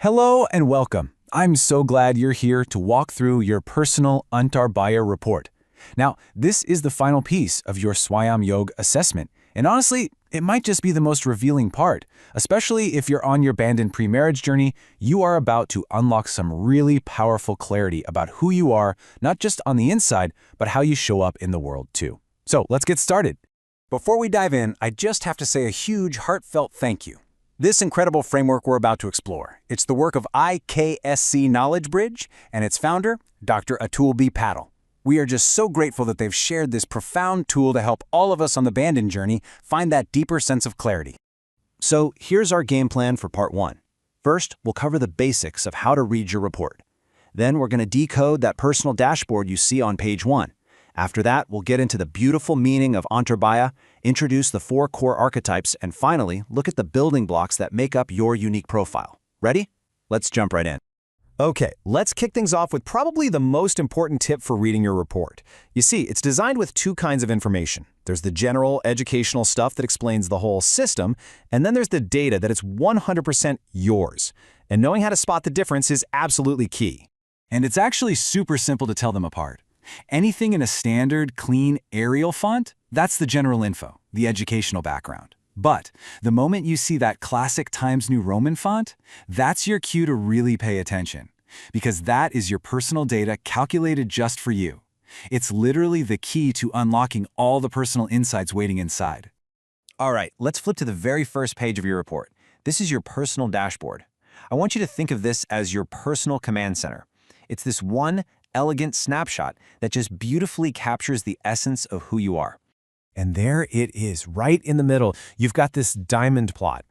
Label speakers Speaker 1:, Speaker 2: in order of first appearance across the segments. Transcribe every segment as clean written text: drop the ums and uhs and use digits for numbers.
Speaker 1: Hello and welcome. I'm so glad you're here to walk through your personal AntarBhaya report. Now, this is the final piece of your Swayam Yog assessment, and honestly, it might just be the most revealing part. Especially if you're on your Bandhan pre-marriage journey, you are about to unlock some really powerful clarity about who you are, not just on the inside, but how you show up in the world too. So let's get started.
Speaker 2: Before we dive in, I just have to say a huge heartfelt thank you. This incredible framework we're about to explore, it's the work of IKSC Knowledge Bridge and its founder, Dr. Atul B. Patel. We are just so grateful that they've shared this profound tool to help all of us on the Bandhan journey find that deeper sense of clarity.
Speaker 3: So here's our game plan for part 1. First, we'll cover the basics of how to read your report. Then we're going to decode that personal dashboard you see on page 1. After that, we'll get into the beautiful meaning of AntarBhaya, introduce the 4 core archetypes, and finally, look at the building blocks that make up your unique profile. Ready? Let's jump right in.
Speaker 4: Okay, let's kick things off with probably the most important tip for reading your report. You see, it's designed with 2 kinds of information. There's the general educational stuff that explains the whole system, and then there's the data that is 100% yours. And knowing how to spot the difference is absolutely key.
Speaker 1: And it's actually super simple to tell them apart. Anything in a standard, clean Arial font, that's the general info, the educational background. But the moment you see that classic Times New Roman font, that's your cue to really pay attention, because that is your personal data calculated just for you. It's literally the key to unlocking all the personal insights waiting inside.
Speaker 3: All right, let's flip to the very first page of your report. This is your personal dashboard. I want you to think of this as your personal command center. It's this one elegant snapshot that just beautifully captures the essence of who you are.
Speaker 4: And there it is, right in the middle. You've got this diamond plot.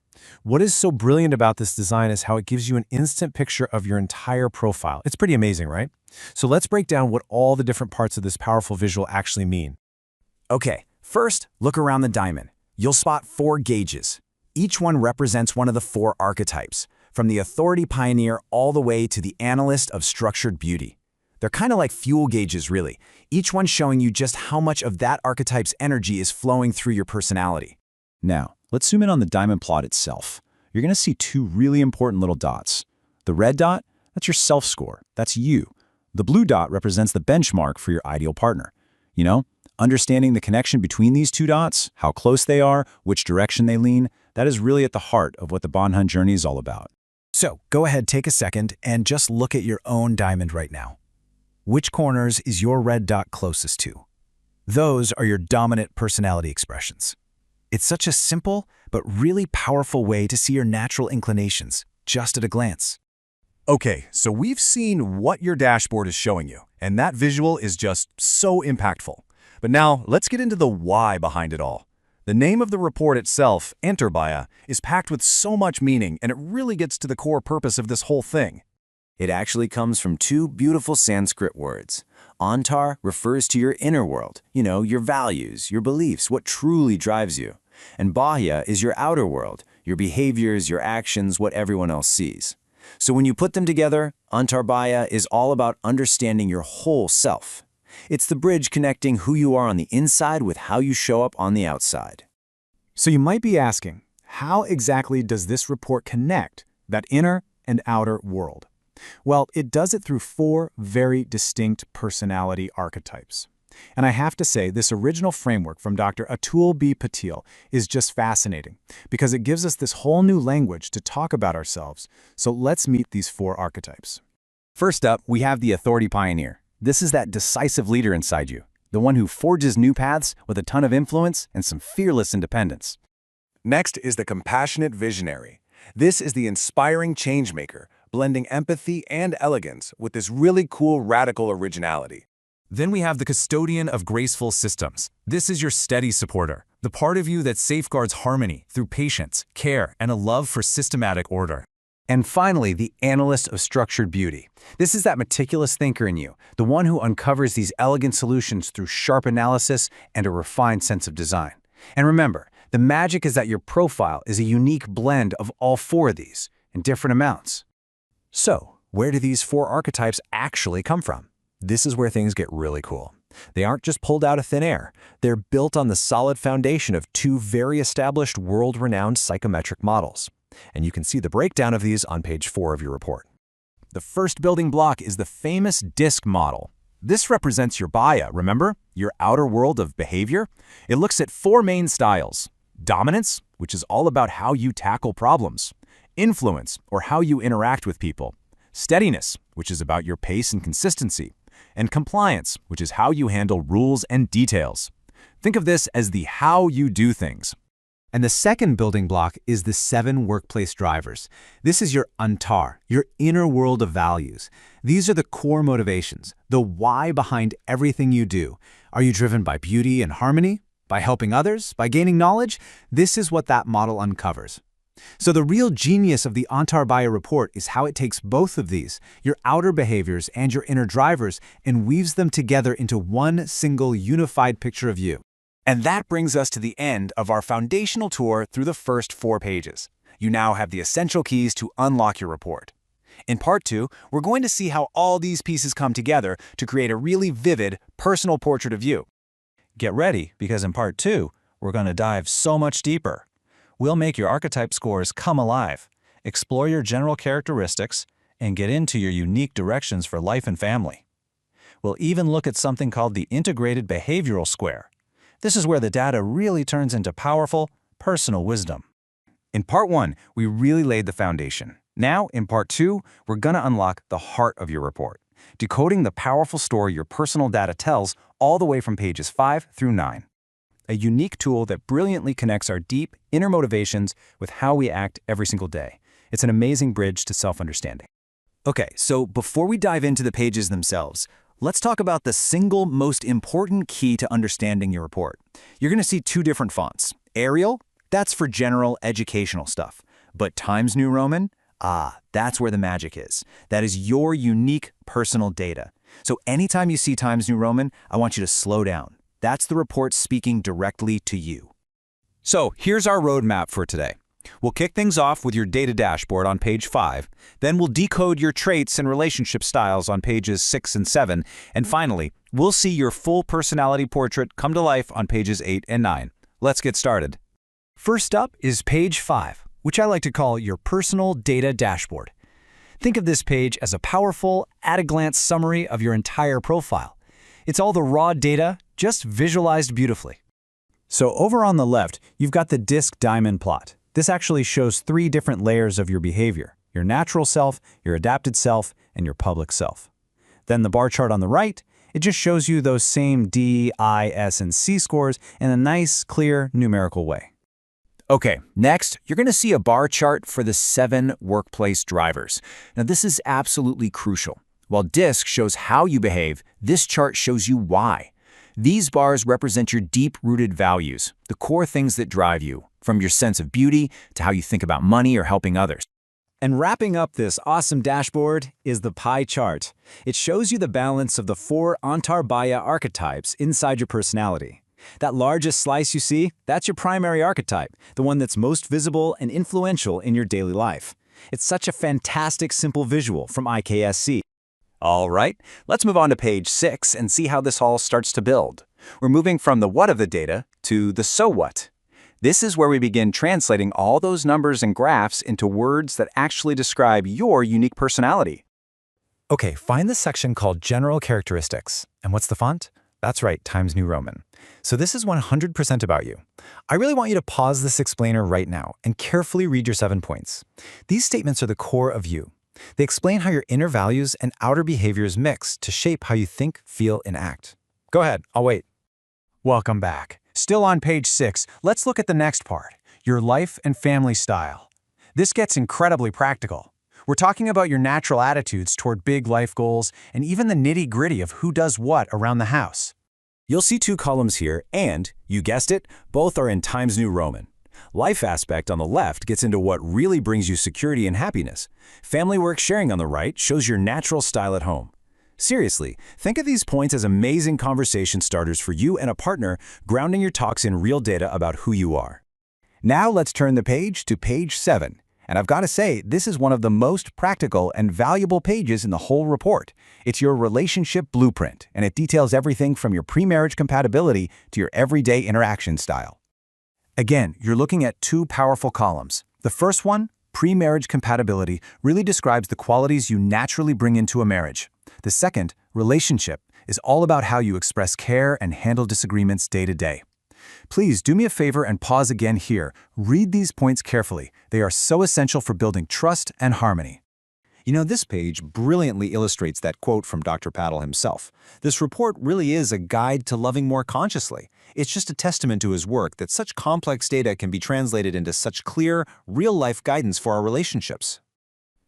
Speaker 4: What is so brilliant about this design is how it gives you an instant picture of your entire profile. It's pretty amazing, right? So let's break down what all the different parts of this powerful visual actually mean.
Speaker 2: Okay, first, look around the diamond. You'll spot 4 gauges. Each one represents one of the 4 archetypes, from the authority pioneer all the way to the analyst of structured beauty. They're kind of like fuel gauges, really, each one showing you just how much of that archetype's energy is flowing through your personality.
Speaker 3: Now, let's zoom in on the diamond plot itself. You're going to see 2 really important little dots. The red dot, that's your self-score. That's you. The blue dot represents the benchmark for your ideal partner. You know, understanding the connection between these 2 dots, how close they are, which direction they lean, that is really at the heart of what the Bandhan journey is all about.
Speaker 2: So, go ahead, take a second, and just look at your own diamond right now. Which corners is your red dot closest to? Those are your dominant personality expressions. It's such a simple but really powerful way to see your natural inclinations, just at a glance.
Speaker 5: Okay, so we've seen what your dashboard is showing you, and that visual is just so impactful. But now, let's get into the why behind it all. The name of the report itself, AntarBhaya, is packed with so much meaning, and it really gets to the core purpose of this whole thing.
Speaker 3: It actually comes from 2 beautiful Sanskrit words. Antar refers to your inner world, your values, your beliefs, what truly drives you. And Bhaya is your outer world, your behaviors, your actions, what everyone else sees. So when you put them together, AntarBhaya is all about understanding your whole self. It's the bridge connecting who you are on the inside with how you show up on the outside.
Speaker 4: So you might be asking, how exactly does this report connect that inner and outer world? Well, it does it through 4 very distinct personality archetypes. And I have to say, this original framework from Dr. Atul B. Patel is just fascinating because it gives us this whole new language to talk about ourselves. So let's meet these 4 archetypes.
Speaker 2: First up, we have the authority pioneer. This is that decisive leader inside you, the one who forges new paths with a ton of influence and some fearless independence.
Speaker 5: Next is the compassionate visionary. This is the inspiring changemaker, blending empathy and elegance with this really cool radical originality.
Speaker 1: Then we have the Custodian of Graceful Systems. This is your steady supporter, the part of you that safeguards harmony through patience, care, and a love for systematic order.
Speaker 2: And finally, the Analyst of Structured Beauty. This is that meticulous thinker in you, the one who uncovers these elegant solutions through sharp analysis and a refined sense of design. And remember, the magic is that your profile is a unique blend of all 4 of these in different amounts. So, where do these 4 archetypes actually come from? This is where things get really cool. They aren't just pulled out of thin air. They're built on the solid foundation of 2 very established world-renowned psychometric models.
Speaker 5: And you can see the breakdown of these on page 4 of your report.
Speaker 1: The first building block is the famous DISC model. This represents your bhaya, remember? Your outer world of behavior. It looks at 4 main styles. Dominance, which is all about how you tackle problems. Influence, or how you interact with people. Steadiness, which is about your pace and consistency. And compliance, which is how you handle rules and details. Think of this as the how you do things.
Speaker 2: And the second building block is the 7 workplace drivers. This is your AntarBhaya, your inner world of values. These are the core motivations, the why behind everything you do. Are you driven by beauty and harmony? By helping others? By gaining knowledge? This is what that model uncovers. So the real genius of the AntarBhaya report is how it takes both of these, your outer behaviors and your inner drivers, and weaves them together into one single unified picture of you.
Speaker 1: And that brings us to the end of our foundational tour through the first 4 pages. You now have the essential keys to unlock your report. In part 2, we're going to see how all these pieces come together to create a really vivid, personal portrait of you.
Speaker 3: Get ready, because in part 2, we're going to dive so much deeper. We'll make your archetype scores come alive, explore your general characteristics, and get into your unique directions for life and family. We'll even look at something called the integrated behavioral square. This is where the data really turns into powerful, personal wisdom.
Speaker 1: In part 1, we really laid the foundation. Now, in part 2, we're going to unlock the heart of your report, decoding the powerful story your personal data tells all the way from pages 5 through 9. A unique tool that brilliantly connects our deep, inner motivations with how we act every single day. It's an amazing bridge to self-understanding. Okay, so before we dive into the pages themselves, let's talk about the single most important key to understanding your report. You're going to see 2 different fonts. Arial, that's for general educational stuff. But Times New Roman, that's where the magic is. That is your unique personal data. So anytime you see Times New Roman, I want you to slow down. That's the report speaking directly to you. So here's our roadmap for today. We'll kick things off with your data dashboard on page 5, then we'll decode your traits and relationship styles on pages 6 and 7, and finally, we'll see your full personality portrait come to life on pages 8 and 9. Let's get started.
Speaker 2: First up is page 5, which I like to call your personal data dashboard. Think of this page as a powerful, at-a-glance summary of your entire profile. It's all the raw data, just visualized beautifully. So over on the left, you've got the DISC diamond plot. This actually shows 3 different layers of your behavior: your natural self, your adapted self, and your public self. Then the bar chart on the right, it just shows you those same D, I, S, and C scores in a nice, clear, numerical way.
Speaker 1: Okay, next, you're going to see a bar chart for the 7 workplace drivers. Now, this is absolutely crucial. While DISC shows how you behave, this chart shows you why. These bars represent your deep-rooted values, the core things that drive you, from your sense of beauty to how you think about money or helping others.
Speaker 2: And wrapping up this awesome dashboard is the pie chart. It shows you the balance of the 4 AntarBhaya archetypes inside your personality. That largest slice you see, that's your primary archetype, the one that's most visible and influential in your daily life. It's such a fantastic, simple visual from IKSC.
Speaker 1: All right, let's move on to page 6 and see how this all starts to build. We're moving from the what of the data to the so what. This is where we begin translating all those numbers and graphs into words that actually describe your unique personality.
Speaker 2: Okay, find the section called General Characteristics. And what's the font? That's right, Times New Roman. So this is 100% about you. I really want you to pause this explainer right now and carefully read your 7 points. These statements are the core of you. They explain how your inner values and outer behaviors mix to shape how you think, feel, and act. Go ahead, I'll wait.
Speaker 4: Welcome back. Still on page 6, let's look at the next part, your life and family style. This gets incredibly practical. We're talking about your natural attitudes toward big life goals and even the nitty-gritty of who does what around the house.
Speaker 1: You'll see 2 columns here, and, you guessed it, both are in Times New Roman. Life aspect on the left gets into what really brings you security and happiness. Family work sharing on the right shows your natural style at home. Seriously, think of these points as amazing conversation starters for you and a partner, grounding your talks in real data about who you are. Now let's turn the page to page 7. And I've got to say, this is one of the most practical and valuable pages in the whole report. It's your relationship blueprint, and it details everything from your pre-marriage compatibility to your everyday interaction style. Again, you're looking at 2 powerful columns. The first one, pre-marriage compatibility, really describes the qualities you naturally bring into a marriage. The second, relationship, is all about how you express care and handle disagreements day to day. Please do me a favor and pause again here. Read these points carefully. They are so essential for building trust and harmony.
Speaker 2: You know, this page brilliantly illustrates that quote from Dr. Paddle himself. This report really is a guide to loving more consciously. It's just a testament to his work that such complex data can be translated into such clear, real-life guidance for our relationships.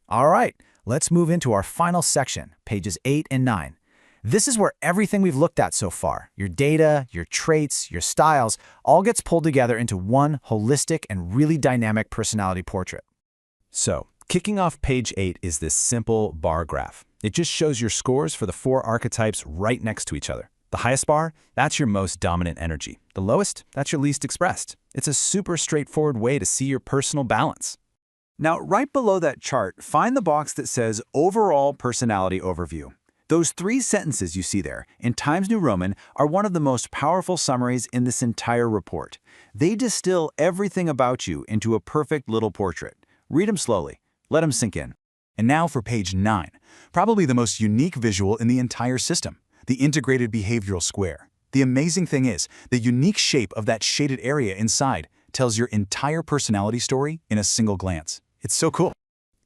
Speaker 4: All right, let's move into our final section, pages 8 and 9. This is where everything we've looked at so far, your data, your traits, your styles, all gets pulled together into one holistic and really dynamic personality portrait.
Speaker 1: So, kicking off page 8 is this simple bar graph. It just shows your scores for the 4 archetypes right next to each other. The highest bar, that's your most dominant energy. The lowest, that's your least expressed. It's a super straightforward way to see your personal balance. Now, right below that chart, find the box that says Overall Personality Overview. Those 3 sentences you see there, in Times New Roman, are one of the most powerful summaries in this entire report. They distill everything about you into a perfect little portrait. Read them slowly. Let them sink in. And now for page 9, probably the most unique visual in the entire system, the integrated behavioral square. The amazing thing is, the unique shape of that shaded area inside tells your entire personality story in a single glance. It's so cool.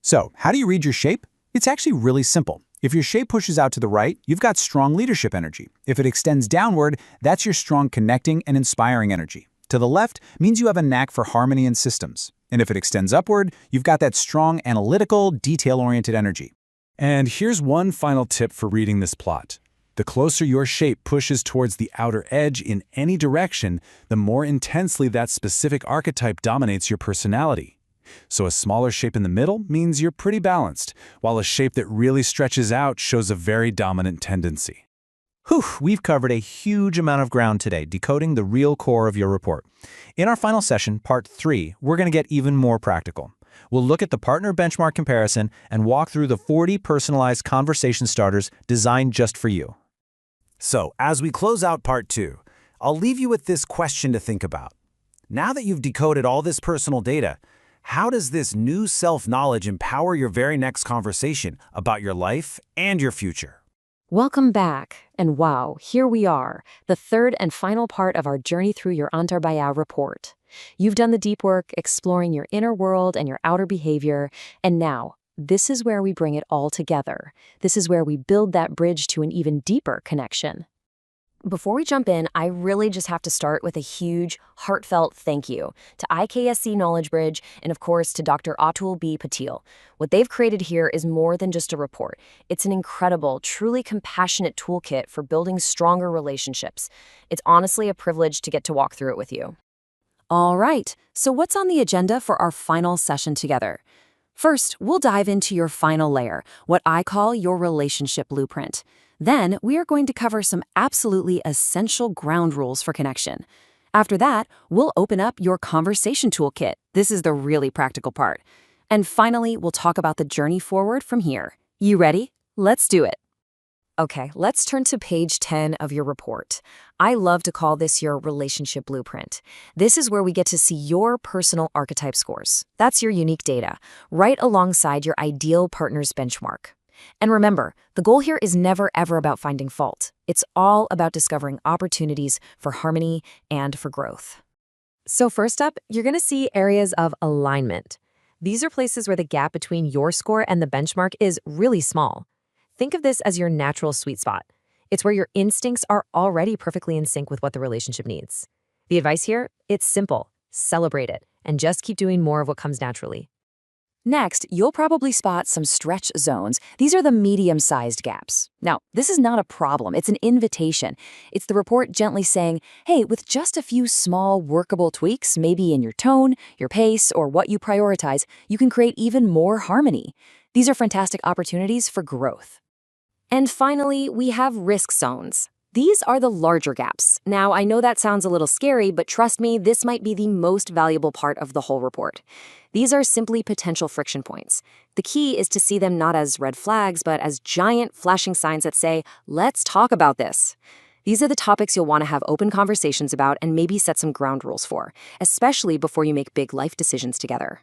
Speaker 4: So, how do you read your shape? It's actually really simple. If your shape pushes out to the right, you've got strong leadership energy. If it extends downward, that's your strong connecting and inspiring energy. To the left means you have a knack for harmony and systems. And if it extends upward, you've got that strong analytical, detail-oriented energy.
Speaker 1: And here's one final tip for reading this plot. The closer your shape pushes towards the outer edge in any direction, the more intensely that specific archetype dominates your personality. So a smaller shape in the middle means you're pretty balanced, while a shape that really stretches out shows a very dominant tendency.
Speaker 4: Whew, we've covered a huge amount of ground today, decoding the real core of your report. In our final session, part 3, we're going to get even more practical. We'll look at the partner benchmark comparison and walk through the 40 personalized conversation starters designed just for you.
Speaker 2: So, as we close out part 2, I'll leave you with this question to think about. Now that you've decoded all this personal data, how does this new self-knowledge empower your very next conversation about your life and your future?
Speaker 6: Welcome back, and wow, here we are, the third and final part of our journey through your AntarBhaya report. You've done the deep work exploring your inner world and your outer behavior, and now, this is where we bring it all together. This is where we build that bridge to an even deeper connection. Before we jump in, I really just have to start with a huge, heartfelt thank you to IKSC Knowledge Bridge and, of course, to Dr. Atul B. Patil. What they've created here is more than just a report. It's an incredible, truly compassionate toolkit for building stronger relationships. It's honestly a privilege to get to walk through it with you. All right, so what's on the agenda for our final session together? First, we'll dive into your final layer, what I call your relationship blueprint. Then, we are going to cover some absolutely essential ground rules for connection. After that, we'll open up your conversation toolkit. This is the really practical part. And finally, we'll talk about the journey forward from here. You ready? Let's do it. Okay, let's turn to page 10 of your report. I love to call this your relationship blueprint. This is where we get to see your personal archetype scores. That's your unique data, right alongside your ideal partner's benchmark. And remember, the goal here is never ever about finding fault. It's all about discovering opportunities for harmony and for growth. So first up, you're going to see areas of alignment. These are places where the gap between your score and the benchmark is really small. Think of this as your natural sweet spot. It's where your instincts are already perfectly in sync with what the relationship needs. The advice here, it's simple. Celebrate it, and just keep doing more of what comes naturally. Next, you'll probably spot some stretch zones. These are the medium-sized gaps. Now, this is not a problem. It's an invitation. It's the report gently saying, hey, with just a few small workable tweaks, maybe in your tone, your pace, or what you prioritize, you can create even more harmony. These are fantastic opportunities for growth. And finally, we have risk zones. These are the larger gaps. Now, I know that sounds a little scary, but trust me, this might be the most valuable part of the whole report. These are simply potential friction points. The key is to see them not as red flags, but as giant flashing signs that say, let's talk about this. These are the topics you'll want to have open conversations about and maybe set some ground rules for, especially before you make big life decisions together.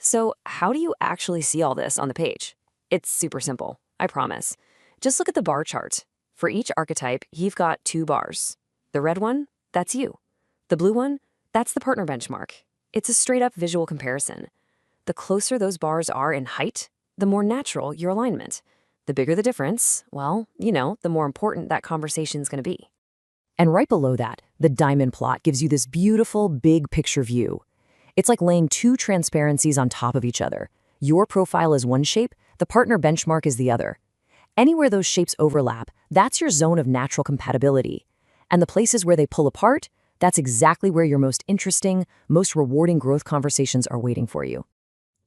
Speaker 6: So how do you actually see all this on the page? It's super simple, I promise. Just look at the bar chart. For each archetype, you've got 2 bars. The red one, that's you. The blue one, that's the partner benchmark. It's a straight-up visual comparison. The closer those bars are in height, the more natural your alignment. The bigger the difference, well, the more important that conversation's going to be. And right below that, the diamond plot gives you this beautiful big picture view. It's like laying 2 transparencies on top of each other. Your profile is one shape, the partner benchmark is the other. Anywhere those shapes overlap, that's your zone of natural compatibility. And the places where they pull apart, that's exactly where your most interesting, most rewarding growth conversations are waiting for you.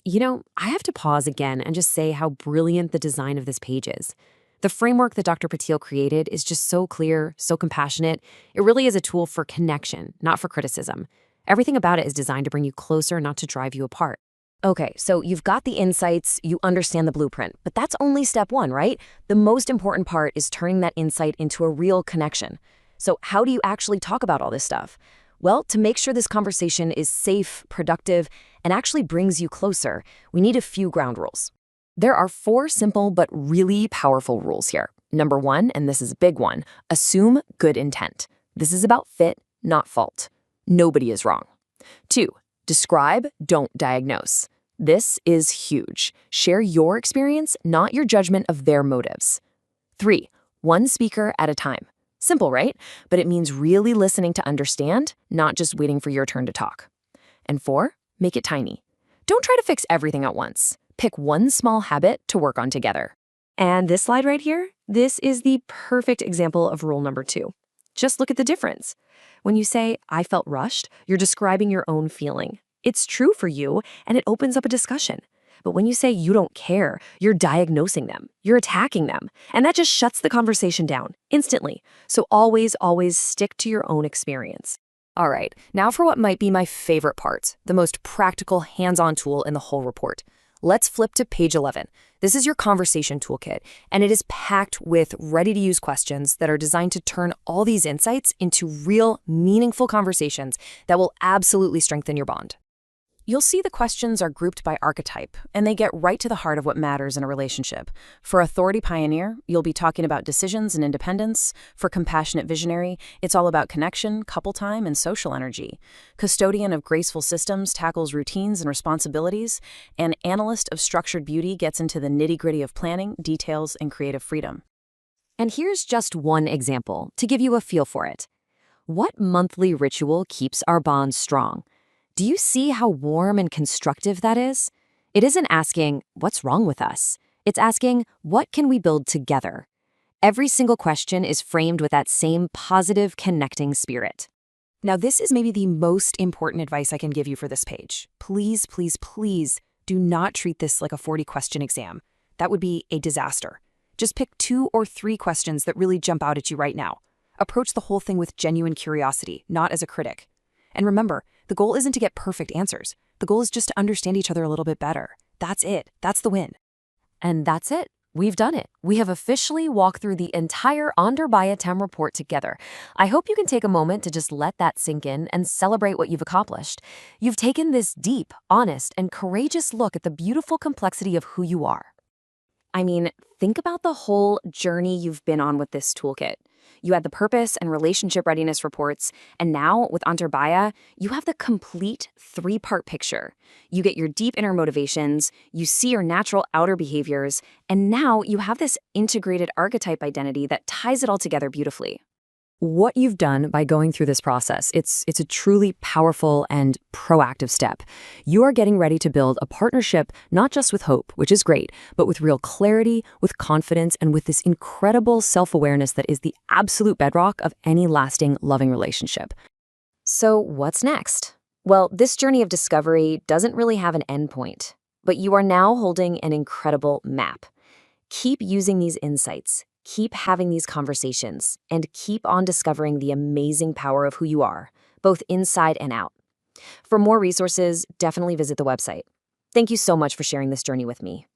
Speaker 6: I have to pause again and just say how brilliant the design of this page is. The framework that Dr. Patil created is just so clear, so compassionate. It really is a tool for connection, not for criticism. Everything about it is designed to bring you closer, not to drive you apart. Okay, so you've got the insights, you understand the blueprint, but that's only step 1, right? The most important part is turning that insight into a real connection. So how do you actually talk about all this stuff? Well, to make sure this conversation is safe, productive, and actually brings you closer, we need a few ground rules. There are 4 simple but really powerful rules here. Number 1, and this is a big one, assume good intent. This is about fit, not fault. Nobody is wrong. 2, describe, don't diagnose. This is huge. Share your experience, not your judgment of their motives. 3, one speaker at a time. Simple, right? But it means really listening to understand, not just waiting for your turn to talk. And 4, make it tiny. Don't try to fix everything at once. Pick one small habit to work on together. And this slide right here, this is the perfect example of rule number 2. Just look at the difference. When you say, I felt rushed, you're describing your own feeling. It's true for you, and it opens up a discussion. But when you say you don't care, you're diagnosing them, you're attacking them, and that just shuts the conversation down instantly. So always, always stick to your own experience. All right, now for what might be my favorite part, the most practical hands-on tool in the whole report. Let's flip to page 11. This is your conversation toolkit, and it is packed with ready-to-use questions that are designed to turn all these insights into real, meaningful conversations that will absolutely strengthen your bond. You'll see the questions are grouped by archetype, and they get right to the heart of what matters in a relationship. For authority pioneer, you'll be talking about decisions and independence. For compassionate visionary, it's all about connection, couple time, and social energy. Custodian of Graceful Systems tackles routines and responsibilities. And Analyst of Structured Beauty gets into the nitty-gritty of planning, details, and creative freedom. And here's just one example to give you a feel for it. What monthly ritual keeps our bonds strong? Do you see how warm and constructive that is? It isn't asking, what's wrong with us? It's asking, what can we build together? Every single question is framed with that same positive, connecting spirit. Now, this is maybe the most important advice I can give you for this page. Please, please, please do not treat this like a 40-question exam. That would be a disaster. Just pick 2 or 3 questions that really jump out at you right now. Approach the whole thing with genuine curiosity, not as a critic. And remember, the goal isn't to get perfect answers. The goal is just to understand each other a little bit better. That's it. That's the win. And that's it. We've done it. We have officially walked through the entire AntarBhaya TEM report together. I hope you can take a moment to just let that sink in and celebrate what you've accomplished. You've taken this deep, honest, and courageous look at the beautiful complexity of who you are. I mean, think about the whole journey you've been on with this toolkit. You had the purpose and relationship readiness reports, and now with AntarBhaya, you have the complete 3-part picture. You get your deep inner motivations, you see your natural outer behaviors, and now you have this integrated archetype identity that ties it all together beautifully. What you've done by going through this process, it's a truly powerful and proactive step. You are getting ready to build a partnership, not just with hope, which is great, but with real clarity, with confidence, and with this incredible self-awareness that is the absolute bedrock of any lasting, loving relationship. So what's next? Well, this journey of discovery doesn't really have an endpoint, but you are now holding an incredible map. Keep using these insights. Keep having these conversations, and keep on discovering the amazing power of who you are, both inside and out. For more resources, definitely visit the website. Thank you so much for sharing this journey with me.